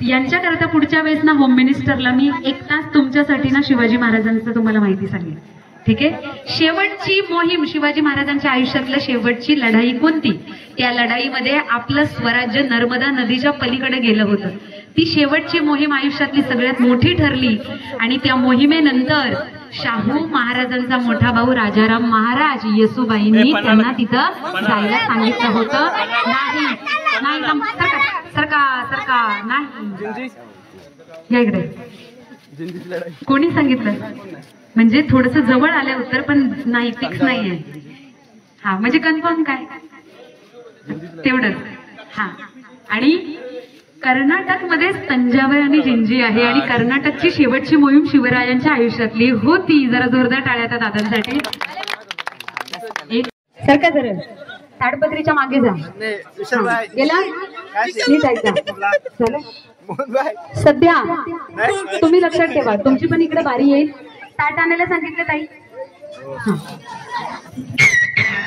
यांच्याकरता पुढच्या वेळेस ना होम मिनिस्टरला मी 1 तास तुमच्यासाठी ना शिवाजी महाराजांचं तुम्हाला माहिती सांगेल. ठीक आहे. शेवटची मोहीम शिवाजी महाराजांच्या आयुष्यातलं शेवटची लढाई कोणती? त्या लढाईमध्ये आपलं स्वराज्य नर्मदा नदीच्या पलीकडे गेलं होतं. ती शेवटची मोहीम आयुष्यातली सगळ्यात मोठी ठरली आणि त्या मोहिमेनंतर शाहू महाराजांचा मोठा भाऊ राजाराम महाराज येसुबाईंनी त्यांना तिथं जायला सांगितलं होतं. नाही सरकार नाही या इकडे. कोणी सांगितलं? म्हणजे थोडस जवळ आलंय उत्तर पण नाही फिक्स नाहीये. हा म्हणजे कन्फर्म काय तेवढंच. हा आणि कर्नाटक मध्ये तंजावर आणि जिंजी आहे आणि कर्नाटकची शेवटची मोहीम शिवरायांच्या आयुष्यातली होती. जरा जोरदार टाळ्या त्या दादांसाठी. एक सरका जरा ताडपत्रीच्या मागे जा. हा, गेला नीट ऐका. झालं? सध्या तुम्ही लक्षात ठेवा, तुमची पण इकडे बारी येईल. ताट आणायला सांगितलं ताई. हा.